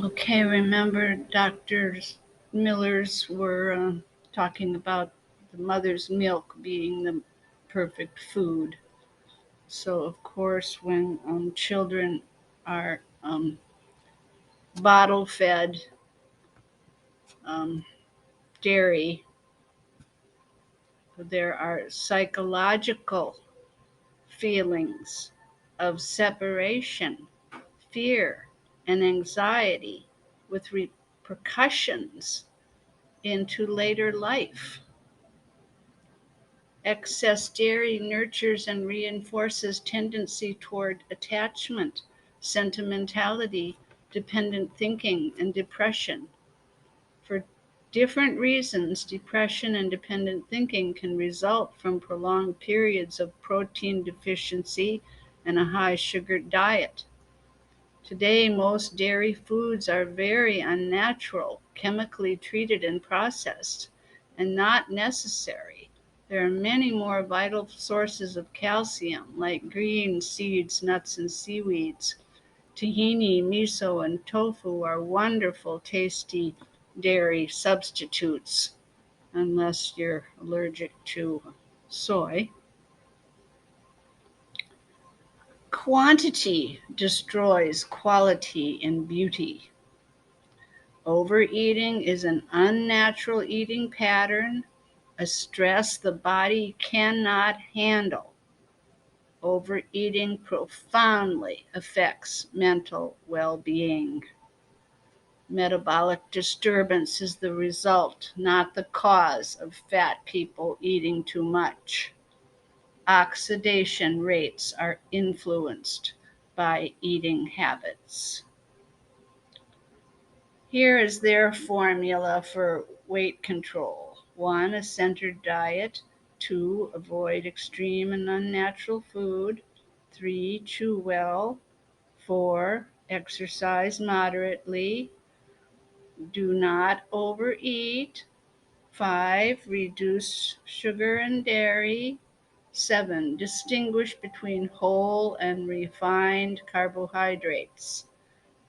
Okay, remember Dr. Millers were talking about the mother's milk being the perfect food. So, of course, when children are bottle fed um, dairy, there are psychological feelings of separation, fear, and anxiety with repercussions into later life. Excess dairy nurtures and reinforces tendency toward attachment, sentimentality, dependent thinking, and depression. For different reasons, depression and dependent thinking can result from prolonged periods of protein deficiency and a high sugar diet. Today, most dairy foods are very unnatural, chemically treated and processed, and not necessary. There are many more vital sources of calcium, like green seeds, nuts, and seaweeds. Tahini, miso, and tofu are wonderful, tasty dairy substitutes, unless you're allergic to soy. Quantity destroys quality and beauty. Overeating is an unnatural eating pattern, a stress the body cannot handle. Overeating profoundly affects mental well being. Metabolic disturbance is the result, not the cause, of fat people eating too much. Oxidation rates are influenced by eating habits. Here is their formula for weight control. 1, a centered diet. 2, avoid extreme and unnatural food. 3, chew well. 4, exercise moderately. Do not overeat. 5, reduce sugar and dairy. 7, distinguish between whole and refined carbohydrates.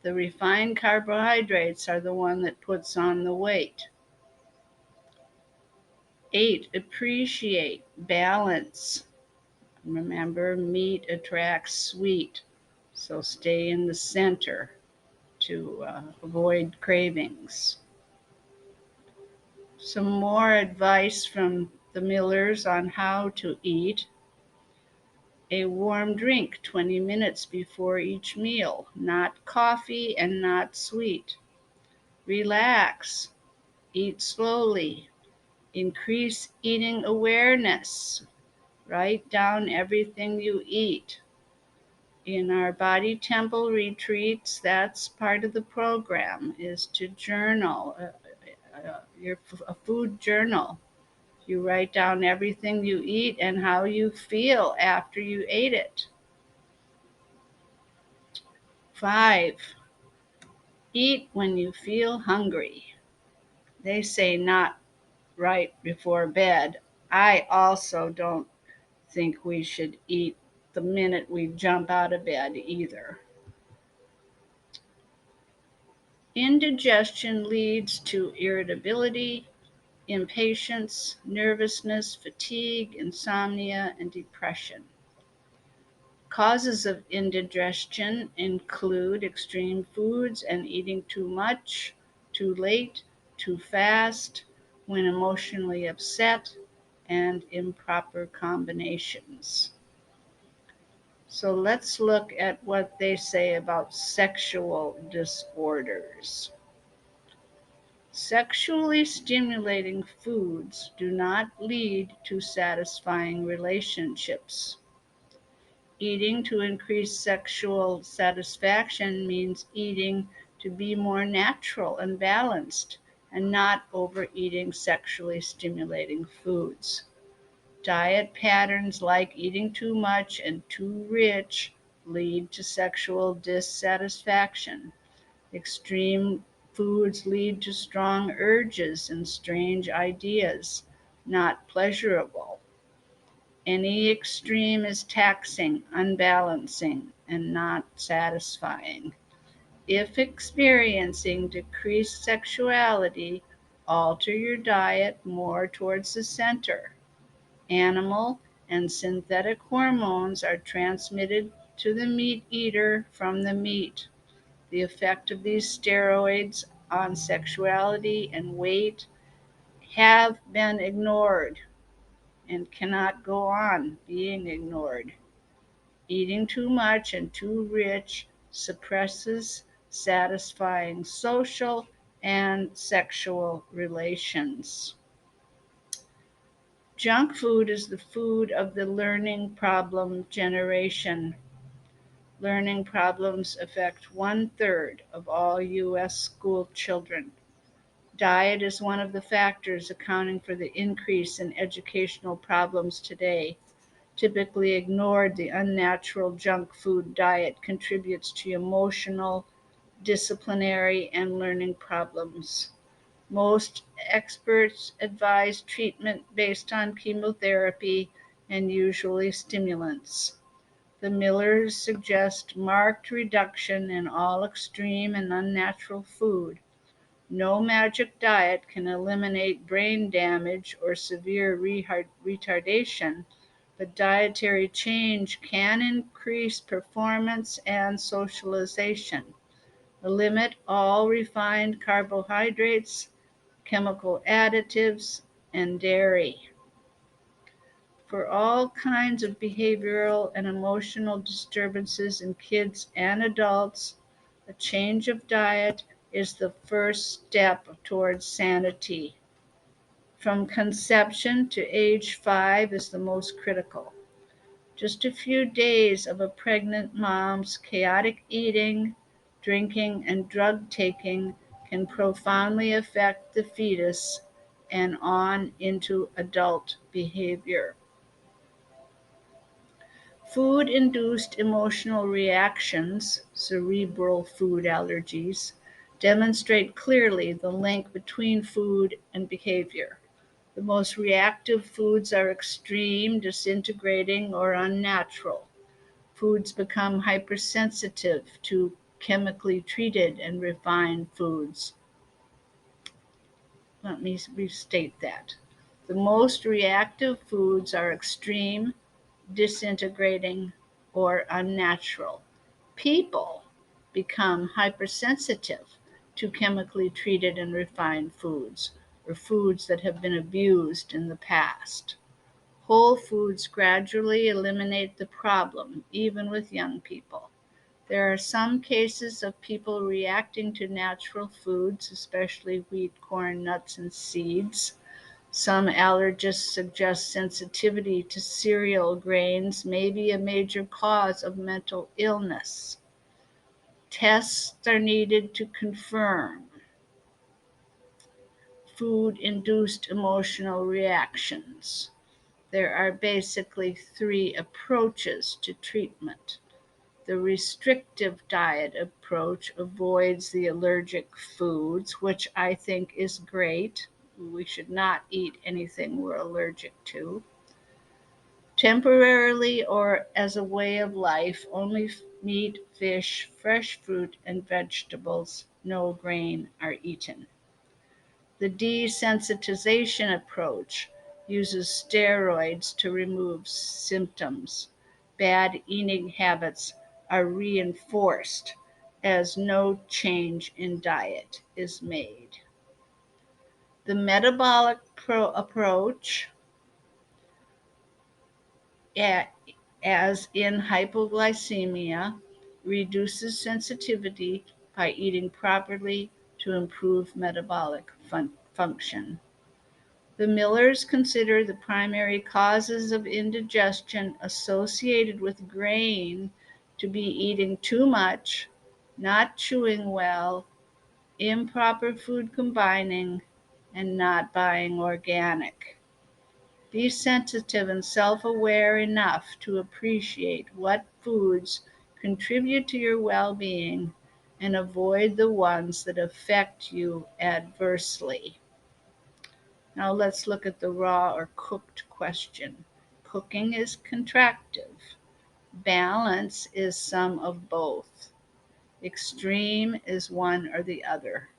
The refined carbohydrates are the one that puts on the weight. 8, appreciate balance. Remember, meat attracts sweet, so stay in the center to avoid cravings. Some more advice from the Millers on how to eat. A warm drink 20 minutes before each meal, not coffee and not sweet. Relax, eat slowly, increase eating awareness. Write down everything you eat. In our body temple retreats, that's part of the program, is to journal, a food journal. You write down everything you eat and how you feel after you ate it. 5, eat when you feel hungry. They say not right before bed. I also don't think we should eat the minute we jump out of bed either. Indigestion leads to irritability, impatience, nervousness, fatigue, insomnia, and depression. Causes of indigestion include extreme foods and eating too much, too late, too fast, when emotionally upset, and improper combinations. So let's look at what they say about sexual disorders. Sexually stimulating foods do not lead to satisfying relationships. Eating to increase sexual satisfaction means eating to be more natural and balanced, and not overeating sexually stimulating foods. Diet patterns like eating too much and too rich lead to sexual dissatisfaction. Extreme foods lead to strong urges and strange ideas, not pleasurable. Any extreme is taxing, unbalancing, and not satisfying. If experiencing decreased sexuality, alter your diet more towards the center. Animal and synthetic hormones are transmitted to the meat eater from the meat. The effect of these steroids on sexuality and weight have been ignored and cannot go on being ignored. Eating too much and too rich suppresses satisfying social and sexual relations. Junk food is the food of the learning problem generation. Learning problems affect 1/3 of all U.S. school children. Diet is one of the factors accounting for the increase in educational problems today. Typically ignored, the unnatural junk food diet contributes to emotional, disciplinary, and learning problems. Most experts advise treatment based on chemotherapy and usually stimulants. The Millers suggest marked reduction in all extreme and unnatural food. No magic diet can eliminate brain damage or severe retardation, but dietary change can increase performance and socialization. Limit all refined carbohydrates, chemical additives, and dairy. For all kinds of behavioral and emotional disturbances in kids and adults, a change of diet is the first step towards sanity. From conception to age 5 is the most critical. Just a few days of a pregnant mom's chaotic eating, drinking, and drug taking can profoundly affect the fetus and on into adult behavior. Food-induced emotional reactions, cerebral food allergies, demonstrate clearly the link between food and behavior. The most reactive foods are extreme, disintegrating, or unnatural. Foods become hypersensitive to chemically treated and refined foods. Let me restate that. The most reactive foods are extreme, disintegrating, or unnatural. People become hypersensitive to chemically treated and refined foods, or foods that have been abused in the past. Whole foods gradually eliminate the problem, even with young people. There are some cases of people reacting to natural foods, especially wheat, corn, nuts, and seeds. Some allergists suggest sensitivity to cereal grains may be a major cause of mental illness. Tests are needed to confirm food-induced emotional reactions. There are basically three approaches to treatment. The restrictive diet approach avoids the allergic foods, which I think is great. We should not eat anything we're allergic to. Temporarily or as a way of life, only meat, fish, fresh fruit, and vegetables, no grain, are eaten. The desensitization approach uses steroids to remove symptoms. Bad eating habits are reinforced as no change in diet is made. The metabolic approach, as in hypoglycemia, reduces sensitivity by eating properly to improve metabolic function. The Millers consider the primary causes of indigestion associated with grain to be eating too much, not chewing well, improper food combining, and not buying organic. Be sensitive and self-aware enough to appreciate what foods contribute to your well-being and avoid the ones that affect you adversely. Now let's look at the raw or cooked question. Cooking is contractive. Balance is some of both. Extreme is one or the other.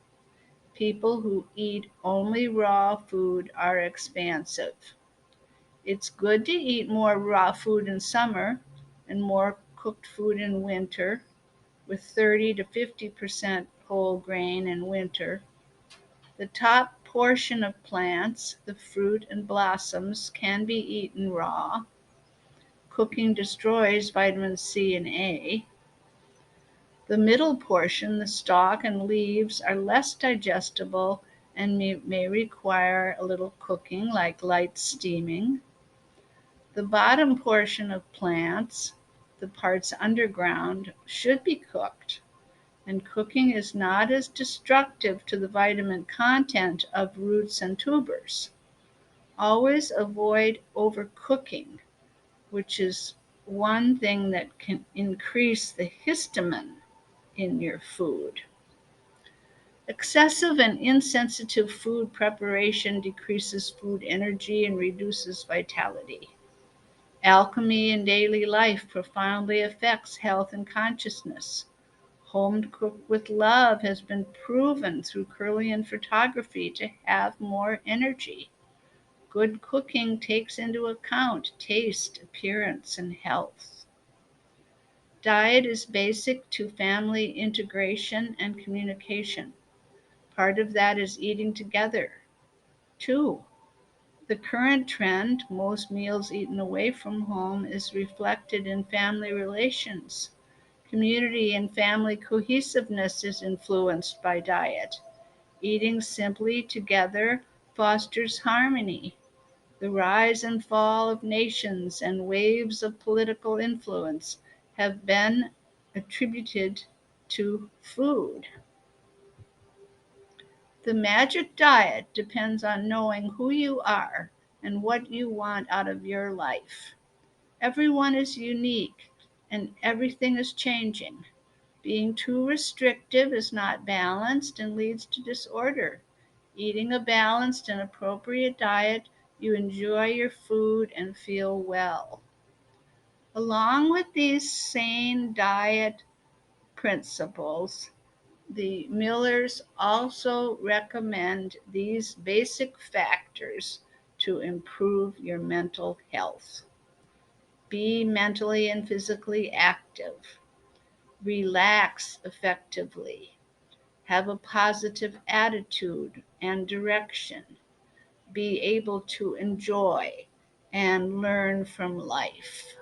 People who eat only raw food are expansive. It's good to eat more raw food in summer and more cooked food in winter, with 30 to 50% whole grain in winter. The top portion of plants, the fruit and blossoms, can be eaten raw. Cooking destroys vitamin C and A. The middle portion, the stalk and leaves, are less digestible and may require a little cooking, like light steaming. The bottom portion of plants, the parts underground, should be cooked, and cooking is not as destructive to the vitamin content of roots and tubers. Always avoid overcooking, which is one thing that can increase the histamine in your food. Excessive and insensitive food preparation decreases food energy and reduces vitality. Alchemy in daily life profoundly affects health and consciousness. Home cooked with love has been proven through Kirlian photography to have more energy. Good cooking takes into account taste, appearance, and health. Diet is basic to family integration and communication. Part of that is eating together. 2. The current trend, most meals eaten away from home, is reflected in family relations. Community and family cohesiveness is influenced by diet. Eating simply together fosters harmony. The rise and fall of nations and waves of political influence have been attributed to food. The magic diet depends on knowing who you are and what you want out of your life. Everyone is unique and everything is changing. Being too restrictive is not balanced and leads to disorder. Eating a balanced and appropriate diet, you enjoy your food and feel well. Along with these sane diet principles, the Millers also recommend these basic factors to improve your mental health. Be mentally and physically active. Relax effectively. Have a positive attitude and direction. Be able to enjoy and learn from life.